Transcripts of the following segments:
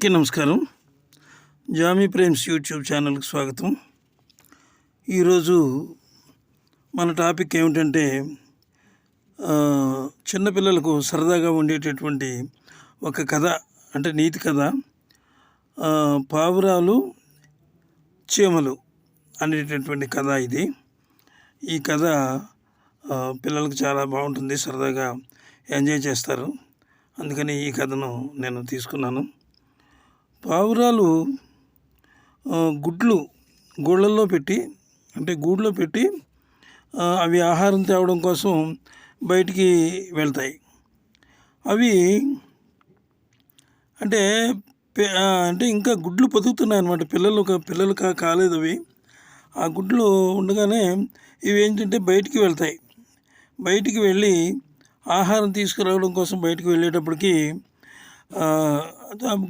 అందరికీ నమస్కారం. Jamie Prem's YouTube ఛానల్కి స్వాగతం. ఈరోజు మన టాపిక్ ఏమిటంటే చిన్నపిల్లలకు సరదాగా ఉండేటటువంటి ఒక కథ, అంటే నీతి కథ, పావురాలు చీమలు అనేటటువంటి కథ. ఈ కథ పిల్లలకు చాలా బాగుంటుంది, సరదాగా ఎంజాయ్ చేస్తారు. అందుకని ఈ కథను నేను తీసుకున్నాను. పావురాలు గూళ్ళల్లో పెట్టి అవి ఆహారం తేవడం కోసం బయటికి వెళ్తాయి. అవి అంటే ఇంకా గుడ్లు పొదుగుతున్నాయి అన్నమాట. పిల్లలు కాలేదు అవి. ఆ గుడ్లు ఉండగానే ఇవి ఏంటంటే బయటికి వెళ్తాయి. బయటికి వెళ్ళి ఆహారం తీసుకురావడం కోసం బయటికి వెళ్ళేటప్పటికి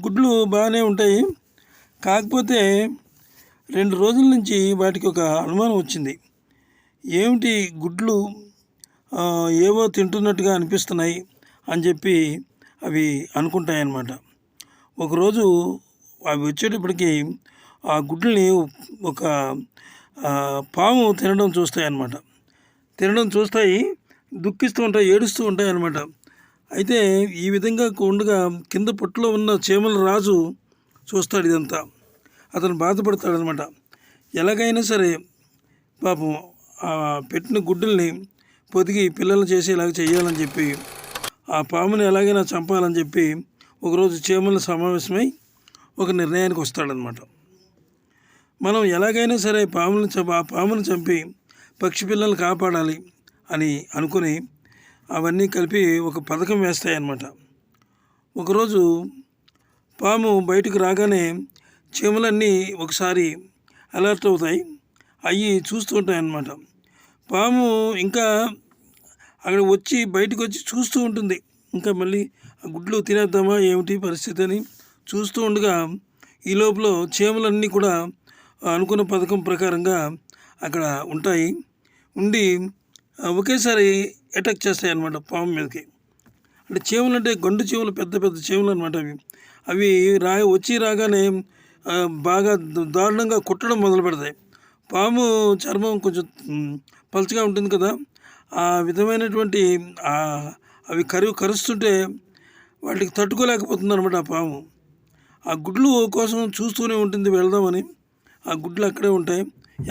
గుడ్లు బాగానే ఉంటాయి. కాకపోతే 2 రోజుల నుంచి వాటికి ఒక అనుమానం వచ్చింది. ఏమిటి గుడ్లు ఏవో తింటున్నట్టుగా అనిపిస్తున్నాయి అని చెప్పి అవి అనుకుంటాయి అన్నమాట. ఒకరోజు అవి వచ్చేటప్పటికి ఆ గుడ్లని ఒక పాము తినడం చూస్తాయి, దుఃఖిస్తూ ఉంటాయి, ఏడుస్తూ ఉంటాయి అన్నమాట. అయితే ఈ విధంగా ఉండగా కింద పొట్టులో ఉన్న చీమల రాజు చూస్తాడు ఇదంతా. అతను బాధపడతాడనమాట. ఎలాగైనా సరే పాపం ఆ పెట్టిన గుడ్డుల్ని పొదిగి పిల్లలు చేసేలాగా చేయాలని చెప్పి, ఆ పాముని ఎలాగైనా చంపాలని చెప్పి ఒకరోజు చీమల సమావేశమై ఒక నిర్ణయానికి వస్తాడనమాట. మనం ఎలాగైనా సరే పామును చంపి పక్షి పిల్లలు కాపాడాలి అని అనుకుని అవన్నీ కలిపి ఒక పథకం వేస్తాయన్నమాట. ఒకరోజు పాము బయటకు రాగానే చీమలన్నీ ఒకసారి అలర్ట్ అవుతాయి, అవి చూస్తూ ఉంటాయన్నమాట. పాము ఇంకా అక్కడ బయటకు వచ్చి చూస్తూ ఉంటుంది. ఇంకా మళ్ళీ ఆ గుడ్లు తినేద్దామా ఏమిటి పరిస్థితి అని చూస్తూ ఉండగా ఈ లోపల చీమలన్నీ కూడా అనుకున్న పథకం ప్రకారంగా అక్కడ ఉండి ఒకేసారి అటాక్ చేస్తాయి అన్నమాట పాము మీదకి. అంటే చీమలు అంటే గండు చీమలు, పెద్ద పెద్ద చీమలు అనమాట. అవి రాగానే బాగా దారుణంగా కుట్టడం మొదలు పెడతాయి. పాము చర్మం కొంచెం పలుచగా ఉంటుంది కదా, ఆ విధమైనటువంటి అవి కరుస్తుంటే వాటికి తట్టుకోలేకపోతుంది అనమాట ఆ పాము. ఆ గుడ్లు కోసం చూస్తూనే ఉంటుంది వెళ్దామని. ఆ గుడ్లు అక్కడే ఉంటాయి.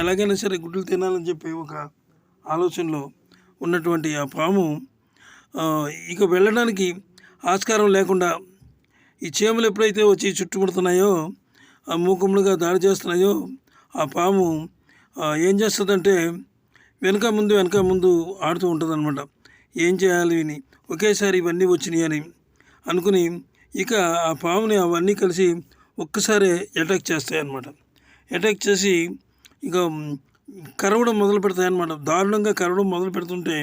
ఎలాగైనా సరే గుడ్లు తినాలని చెప్పి ఒక ఆలోచనలో ఉన్నటువంటి ఆ పాము ఇక వెళ్ళడానికి ఆస్కారం లేకుండా ఈ చీమలు ఎప్పుడైతే వచ్చి చుట్టుముడుతున్నాయో, ఆ మూకుములుగా దాడి చేస్తున్నాయో, ఆ పాము ఏం చేస్తుందంటే వెనక ముందు ఆడుతూ ఉంటుంది అనమాట. ఏం చేయాలి అని ఒకేసారి ఇవన్నీ వచ్చినాయి అని అనుకుని ఇక ఆ పాముని అవన్నీ కలిసి ఒక్కసారి అటాక్ చేస్తాయి అన్నమాట. అటాక్ చేసి ఇక కరవడం మొదలు పెడతాయి అన్నమాట. దారుణంగా కరవడం మొదలు పెడుతుంటే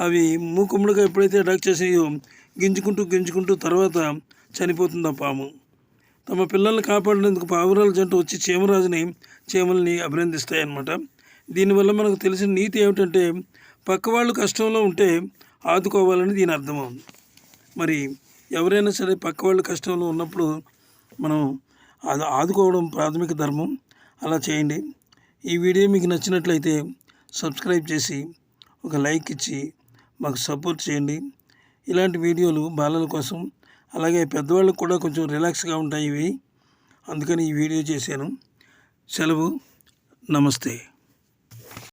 అవి మూకుమ్ముడుగా ఎప్పుడైతే అటాక్ చేసాయో గింజుకుంటూ తర్వాత చనిపోతుంది ఆ పాము. తమ పిల్లల్ని కాపాడినందుకు పావురాల జంట వచ్చి చీమల్ని అభినందిస్తాయి అన్నమాట. దీనివల్ల మనకు తెలిసిన నీతి ఏమిటంటే పక్కవాళ్ళు కష్టంలో ఉంటే ఆదుకోవాలని దీని అర్థం. మరి ఎవరైనా సరే పక్కవాళ్ళు కష్టంలో ఉన్నప్పుడు మనం అది ఆదుకోవడం ప్రాథమిక ధర్మం. అలా చేయండి. ఈ వీడియో మీకు నచ్చినట్లయితే సబ్స్క్రైబ్ చేసి ఒక లైక్ ఇచ్చి మాకు సపోర్ట్ చేయండి. ఇలాంటి వీడియోలు బాలల కోసం, అలాగే పెద్దవాళ్ళకు కూడా కొంచెం రిలాక్స్గా ఉంటాయి ఇవి. అందుకని ఈ వీడియో చేశాను. సెలవు. నమస్తే.